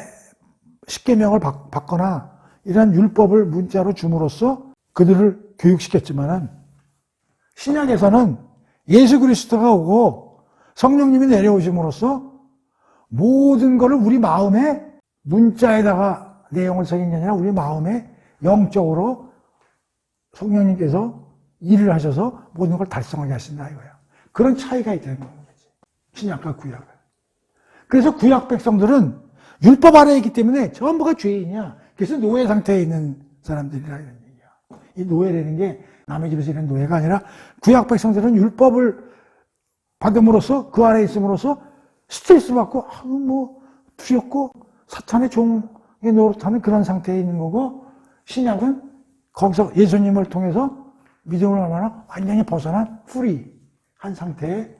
십계명을 받거나 이런 율법을 문자로 줌으로써 그들을 교육시켰지만은 신약에서는 예수 그리스도가 오고 성령님이 내려오심으로써 모든 것을 우리 마음에 문자에다가 내용을 새긴 게 아니라 우리 마음에 영적으로 성령님께서 일을 하셔서 모든 걸 달성하게 하신다 이거야. 그런 차이가 있다는 거지. 신약과 구약은. 그래서 구약 백성들은 율법 아래에 있기 때문에 전부가 죄인이야. 그래서 노예 상태에 있는 사람들이라 이런 얘기야. 이 노예라는 게 남의 집에서 일하는 노예가 아니라 구약 백성들은 율법을 받음으로써 그 안에 있음으로써 스트레스 받고 두렵고 사탄의 종의 노릇하는 그런 상태에 있는 거고 신약은 거기서 예수님을 통해서 믿음을 얼마나 완전히 벗어난 프리한 상태에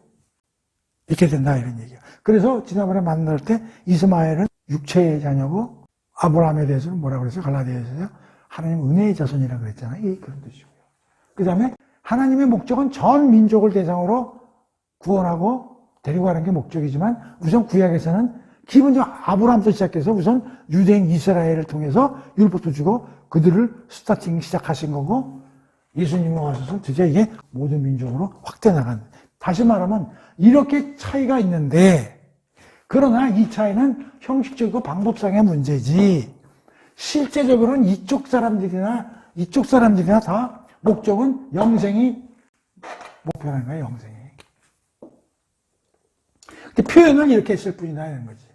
있게 된다 이런 얘기야. 그래서 지난번에 만날 때 이스마엘은 육체의 자녀고 아브라함에 대해서는 뭐라고 그랬어요? 갈라디아에서요? 하나님 은혜의 자손이라고 그랬잖아요. 이 그런 뜻이고요. 그 다음에 하나님의 목적은 전 민족을 대상으로 구원하고 데리고 가는 게 목적이지만 우선 구약에서는 기본적으로 아브라함부터 시작해서 우선 유대인 이스라엘을 통해서 율법도 주고 그들을 시작하신 거고 예수님이 와서서 드디어 이게 모든 민족으로 확대 나간. 다시 말하면 이렇게 차이가 있는데 그러나 이 차이는 형식적이고 방법상의 문제지 실제적으로는 이쪽 사람들이나 다 목적은 영생이 목표라는 거예요. 영생이. 표현을 이렇게 했을 뿐이다 이런 거지.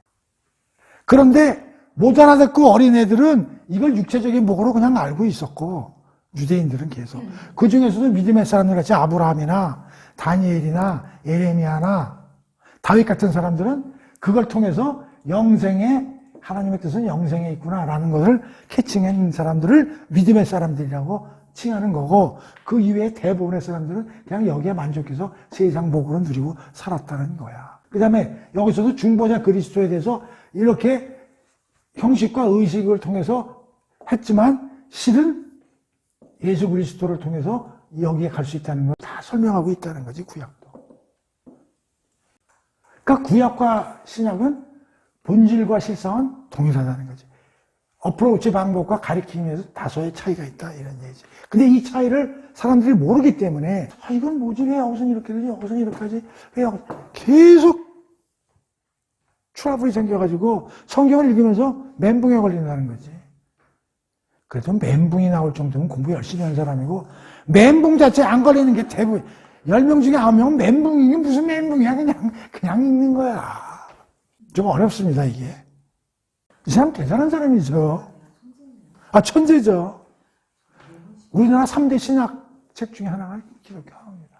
그런데 못 알아듣고 어린애들은 이걸 육체적인 목으로 그냥 알고 있었고 유대인들은 계속 그 중에서도 믿음의 사람들 같이 아브라함이나 다니엘이나 예레미야나 다윗 같은 사람들은 그걸 통해서 영생에 하나님의 뜻은 영생에 있구나라는 것을 캐칭한 사람들을 믿음의 사람들이라고 칭하는 거고 그 이외에 대부분의 사람들은 그냥 여기에 만족해서 세상 복으로 누리고 살았다는 거야. 그 다음에 여기서도 중보자 그리스도에 대해서 이렇게 형식과 의식을 통해서 했지만 실은 예수 그리스도를 통해서 여기에 갈 수 있다는 걸 다 설명하고 있다는 거지 구약도. 그러니까 구약과 신약은 본질과 실상은 동일하다는 거지. 어프로치 방법과 가리킴에서 다소의 차이가 있다 이런 얘기지. 근데 이 차이를 사람들이 모르기 때문에 이건 뭐지 왜 여기서는 이렇게 되지 여기서는 이렇게 하지 왜 계속 트러블이 생겨가지고 성경을 읽으면서 멘붕에 걸린다는 거지. 그래도 멘붕이 나올 정도면 공부 열심히 한 사람이고, 멘붕 자체에 안 걸리는 게 대부분, 10명 중에 9명은 멘붕이 무슨 멘붕이야. 그냥 읽는 거야. 좀 어렵습니다, 이게. 이 사람 대단한 사람이죠. 천재죠. 우리나라 3대 신학책 중에 하나가 기독교입니다.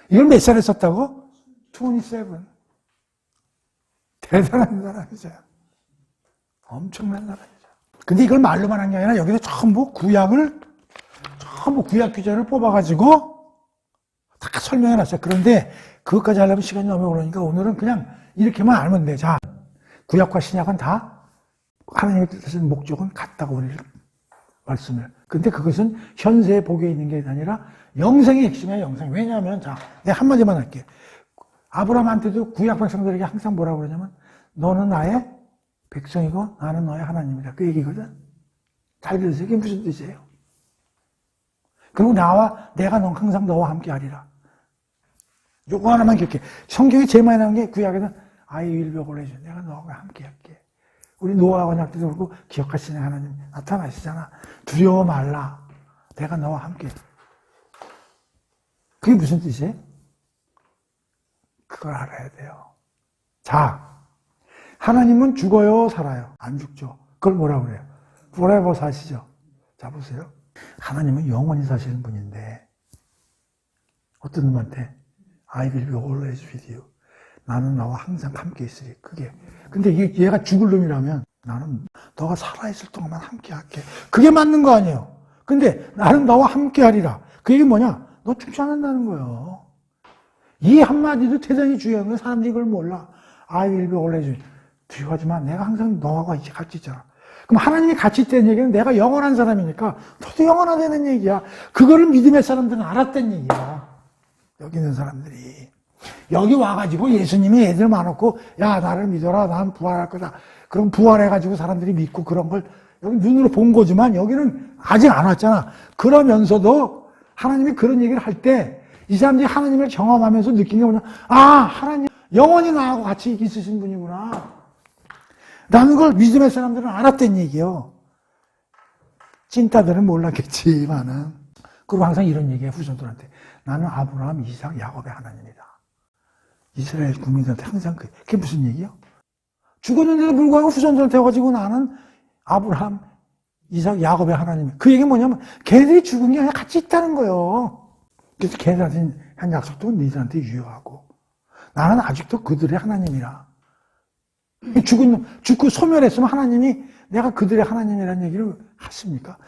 이걸 몇 살에 썼다고? 27. 대단한 사람이죠. 엄청난 사람이죠. 근데 이걸 말로만 한 게 아니라 여기서 전부 구약 규절을 뽑아가지고 다 설명해놨어요. 그런데 그것까지 하려면 시간이 너무 오르니까 오늘은 그냥 이렇게만 알면 돼. 자, 구약과 신약은 다 하나님의 뜻하신 목적은 같다고 우리를 말씀을. 근데 그것은 현세의 복에 있는 게 아니라 영생의 핵심이야, 영생. 왜냐하면, 자, 내가 한마디만 할게. 아브라함한테도 구약 백성들에게 항상 뭐라고 그러냐면, 너는 나의 백성이고 나는 너의 하나님이다. 그 얘기거든. 잘 들으세요. 이게 무슨 뜻이에요? 그리고 내가 항상 너와 함께 하리라. 요거 하나만 기억해. 성경에 제일 많이 나온 게 구약에는 I will be always. 내가 너와 함께 할게. 우리 노아와 언약 때도 그렇고 기억하시는 하나님 나타나시잖아. 두려워 말라. 내가 너와 함께. 그게 무슨 뜻이에요? 그걸 알아야 돼요. 자, 하나님은 죽어요, 살아요? 안 죽죠. 그걸 뭐라고 그래요? forever 사시죠. 자, 보세요. 하나님은 영원히 사시는 분인데 어떤 놈한테 I will be always with you. 나는 나와 항상 함께 있으리. 그게. 근데 얘가 죽을 놈이라면 나는 너가 살아있을 동안만 함께 할게. 그게 맞는 거 아니에요. 근데 나는 너와 함께 하리라. 그 얘기 뭐냐? 너 죽지 않는다는 거예요. 이 한마디도 대단히 중요한 거예요. 사람들이 그걸 몰라. I will be always with you. 두려워하지만 내가 항상 너와 같이 있잖아. 그럼 하나님이 같이 있다는 얘기는 내가 영원한 사람이니까 너도 영원하다는 얘기야. 그거를 믿음의 사람들은 알았다는 얘기야. 여기 있는 사람들이. 여기 와가지고 예수님이 애들 많았고, 야, 나를 믿어라. 난 부활할 거다. 그럼 부활해가지고 사람들이 믿고 그런 걸 여기 눈으로 본 거지만 여기는 아직 안 왔잖아. 그러면서도 하나님이 그런 얘기를 할 때 이 사람들이 하나님을 경험하면서 느낀 게 뭐냐. 하나님 영원히 나하고 같이 있으신 분이구나. 라는 걸 믿음의 사람들은 알았다는 얘기예요. 찐따들은 몰랐겠지만은. 그리고 항상 이런 얘기해, 후손들한테. 나는 아브라함, 이삭, 야곱의 하나님이다. 이스라엘 국민들한테 항상 그게 무슨 얘기예요? 죽었는데도 불구하고 후손들한테 와가지고 나는 아브라함, 이삭, 야곱의 하나님. 그 얘기는 뭐냐면 걔들이 죽은 게 아니라 같이 있다는 거예요. 그래서 걔들한테 한 약속도 너희들한테 유효하고 나는 아직도 그들의 하나님이라. 죽고 소멸했으면 하나님이 내가 그들의 하나님이라는 얘기를 하십니까?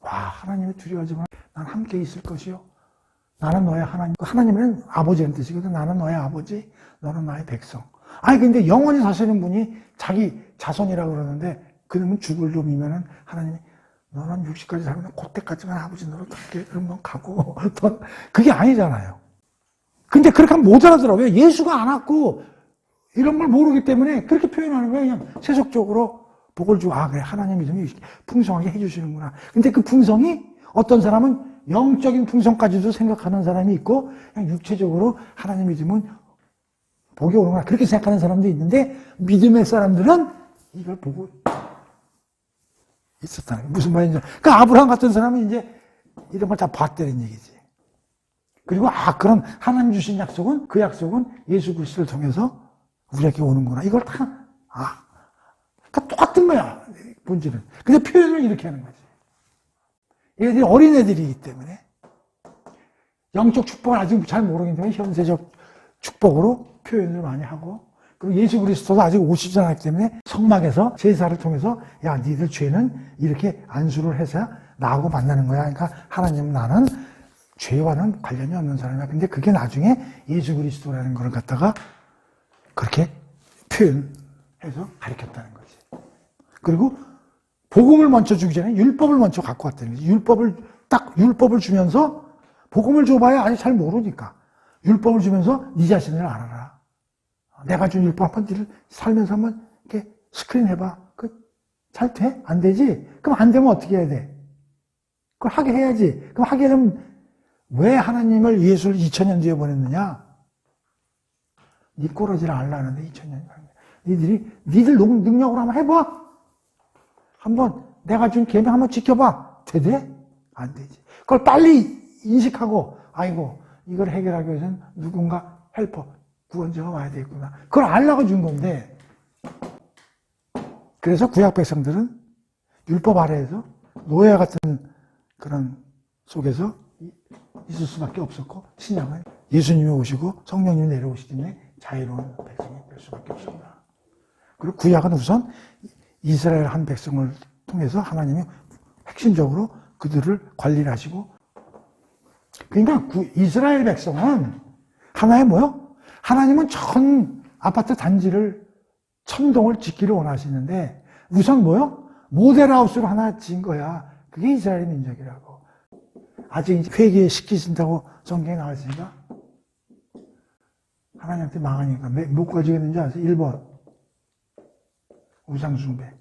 와, 하나님이 두려워하지 마. 난 함께 있을 것이요. 나는 너의 하나님. 하나님은 아버지라는 뜻이거든. 나는 너의 아버지, 너는 나의 백성. 근데 영원히 사시는 분이 자기 자손이라고 그러는데 그놈은 죽을 놈이면은 하나님이 너는 60까지 살면 그때까지만 아버지 노릇 할게. 그럼 넌 가고. 그게 아니잖아요. 근데 그렇게 하면 못 알아들어요. 예수가 안 왔고 이런 걸 모르기 때문에 그렇게 표현하는 거예요. 그냥 세속적으로 복을 주고, 그래, 하나님 믿음이 풍성하게 해주시는구나. 근데 그 풍성이 어떤 사람은 영적인 풍성까지도 생각하는 사람이 있고, 그냥 육체적으로 하나님 믿음은 복이 오는구나. 그렇게 생각하는 사람도 있는데, 믿음의 사람들은 이걸 보고 있었다는 거예요. 무슨 말인지. 그러니까 아브라함 같은 사람은 이제 이런 걸 다 봤다는 얘기지. 그리고, 그런 하나님 주신 약속은, 그 약속은 예수 그리스도를 통해서 우리에게 오는구나. 이걸 다, 그러니까 똑같은 거야, 본질은. 근데 표현을 이렇게 하는 거지. 얘들이 어린애들이기 때문에. 영적 축복을 아직 잘 모르기 때문에 현세적 축복으로 표현을 많이 하고, 그리고 예수 그리스도도 아직 오시지 않았기 때문에 성막에서 제사를 통해서, 야, 니들 죄는 이렇게 안수를 해서 나하고 만나는 거야. 그러니까 하나님, 나는 죄와는 관련이 없는 사람이야. 근데 그게 나중에 예수 그리스도라는 걸 갖다가 그렇게 표현해서 가르쳤다는 거지. 그리고 복음을 먼저 주기 전에 율법을 먼저 갖고 왔다는 거지. 율법을 주면서 복음을 줘봐야 아직 잘 모르니까. 율법을 주면서 네 자신을 알아라. 내가 준 율법 한번 니를 살면서 한번 이렇게 스크린 해봐. 잘 돼? 안 되지? 그럼 안 되면 어떻게 해야 돼? 그걸 하게 해야지. 그럼 하게 되면 왜 하나님을 예수를 2000년 뒤에 보냈느냐? 네 꼬러지를 알라는데 2000년이 가는 거야. 니들 능력으로 한번 해봐. 한번 내가 준 계명 한번 지켜봐. 되대? 안 되지. 그걸 빨리 인식하고 아이고 이걸 해결하기 위해서는 누군가 헬퍼, 구원자가 와야 되겠구나. 그걸 알라고 준 건데 그래서 구약 백성들은 율법 아래에서 노예 같은 그런 속에서 있을 수밖에 없었고 신약은 예수님이 오시고 성령님이 내려오시기 때문에 자유로운 백성이 될 수밖에 없습니다. 그리고 구약은 우선 이스라엘 한 백성을 통해서 하나님이 핵심적으로 그들을 관리를 하시고 그러니까 이스라엘 백성은 하나의 뭐요? 하나님은 전 아파트 단지를 천동을 짓기를 원하시는데 우선 뭐요? 모델하우스로 하나 지은 거야. 그게 이스라엘 민족이라고. 아직 이제 회개시키신다고 성경에 나와있으니까 하나님한테 망하니까 못 가지겠는지 아세요? 1번 우상숭배.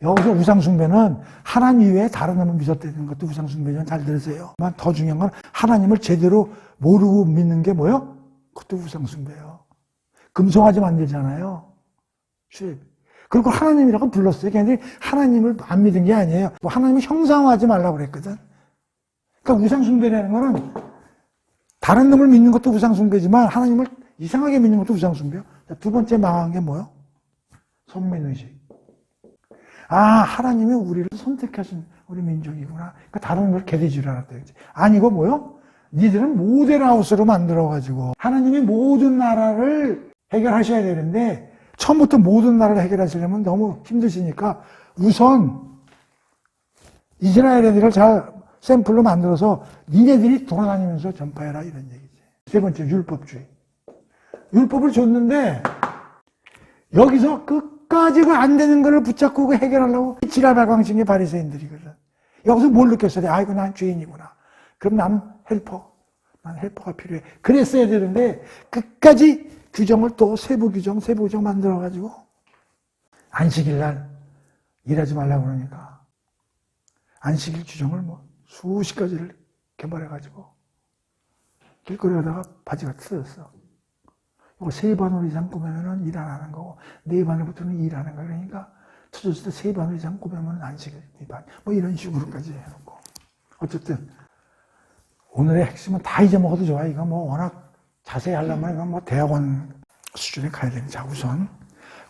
여기서 우상숭배는 하나님 이외에 다른 놈을 믿었다는 것도 우상숭배지만 잘 들으세요. 더 중요한 건 하나님을 제대로 모르고 믿는 게 뭐예요? 그것도 우상숭배예요. 금송아지 만들잖아요. 그리고 하나님이라고 불렀어요. 걔네들이 하나님을 안 믿은 게 아니에요. 하나님을 형상화하지 말라고 그랬거든. 그러니까 우상숭배라는 거는 다른 놈을 믿는 것도 우상숭배지만 하나님을 이상하게 믿는 것도 우상숭배예요. 두 번째 망한 게 뭐예요? 선민의식. 하나님이 우리를 선택하신 우리 민족이구나. 그러니까 다른 걸 개돼지를 알았다. 아니고 뭐요? 니들은 모델하우스로 만들어가지고 하나님이 모든 나라를 해결하셔야 되는데 처음부터 모든 나라를 해결하시려면 너무 힘드시니까 우선 이스라엘 애들을 잘 샘플로 만들어서 니네들이 돌아다니면서 전파해라 이런 얘기지. 세 번째 율법주의. 율법을 줬는데 여기서 끝까지 그 안 되는 거를 붙잡고 그 해결하려고 지랄발광신의 바리새인들이거든. 여기서 뭘 느꼈어요? 아이고 난 죄인이구나. 그럼 나는 헬퍼가 필요해. 그랬어야 되는데 끝까지 규정을 또 세부 규정 만들어가지고 안식일날 일하지 말라고 그러니까 안식일 규정을 뭐 수십 가지를 개발해가지고 길거리 가다가 바지가 뜯어졌어. 이거 3바늘 이상 꼬매면 일 안 하는 거고 4바늘부터는 일 하는 거. 그러니까 터졌을 때 3바늘 이상 꼬매면 안식일 위반. 뭐 이런 식으로까지 해놓고 어쨌든 오늘의 핵심은 다 잊어먹어도 좋아. 이거 뭐 워낙 자세히 하려면 이건 뭐 대학원 수준에 가야 되는. 자, 우선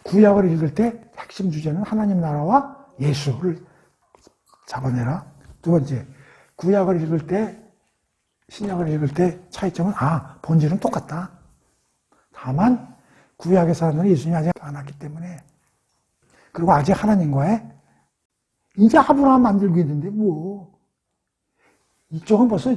구약을 읽을 때 핵심 주제는 하나님 나라와 예수를 잡아내라. 두 번째, 구약을 읽을 때 신약을 읽을 때 차이점은 본질은 똑같다. 다만 구약의 사람들은 예수님이 아직 안 왔기 때문에 그리고 아직 하나님과의 이제 아브라함 만들고 있는데 뭐 이쪽은 벌써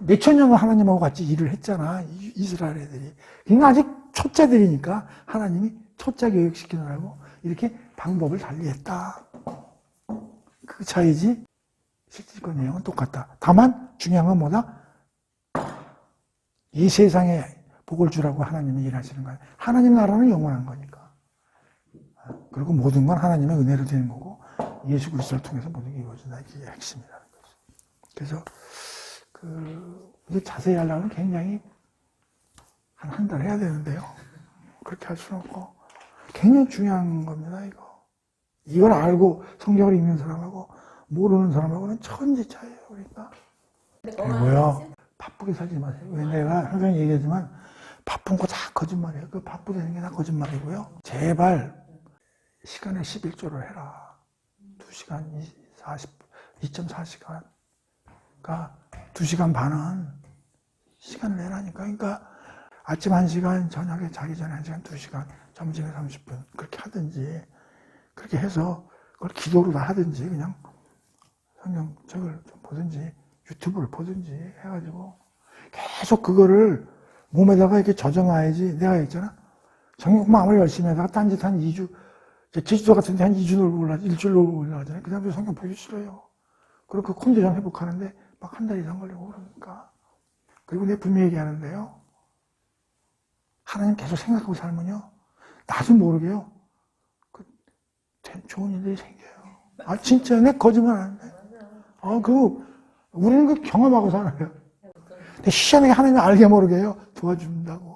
몇천 년을 하나님하고 같이 일을 했잖아. 이스라엘 애들이. 그러니까 아직 초짜들이니까 하나님이 초짜 교육시키느라고 이렇게 방법을 달리했다. 그 차이지 실질적 내용은 똑같다. 다만 중요한 건 뭐다? 이 세상에 복을 주라고 하나님이 일하시는 거야. 하나님 나라는 영원한 거니까. 그리고 모든 건 하나님의 은혜로 되는 거고 예수 그리스도를 통해서 모든 게 이루어진다. 이게 핵심이라는 거죠. 그래서 이게 자세히 하려면 굉장히 한 달 해야 되는데요. 그렇게 할 수는 없고 굉장히 중요한 겁니다. 이걸 알고 성경을 읽는 사람하고 모르는 사람하고는 천지 차이예요. 그러니까 그리고요 바쁘게 살지 마세요. 왜 내가 항상 얘기하지만 바쁜 거 다 거짓말이에요. 그 바쁘다는 게 다 거짓말이고요. 제발 시간에 11조를 해라. 2시간 2.4시간 그러니까 2시간 반은 시간을 내라니까. 그러니까 아침 1시간, 저녁에 자기 전에 1시간, 2시간, 점심에 30분 그렇게 하든지 그렇게 해서 그걸 기도로 다 하든지 그냥 성경책을 좀 보든지 유튜브를 보든지 해가지고 계속 그거를 몸에다가 이렇게 젖어놔야지. 내가 했잖아. 성경 공부 아무리 열심히 하다가 딴짓 한 2주, 제주도 같은 데 한 2주 놀고 일주일 놀고 올라가잖아요. 그 다음에 성경 보기 싫어요. 그리고 그 컨디션 회복하는데 막 한 달 이상 걸리고 그러니까. 그리고 내가 분명히 얘기하는데요. 하나님 계속 생각하고 살면요. 나도 모르게요. 좋은 일들이 생겨요. 진짜 내 거짓말 안 해. 우리는 그 경험하고 살아요. 근데 희한하게 하나님이 알게 모르게요. 도와준다고.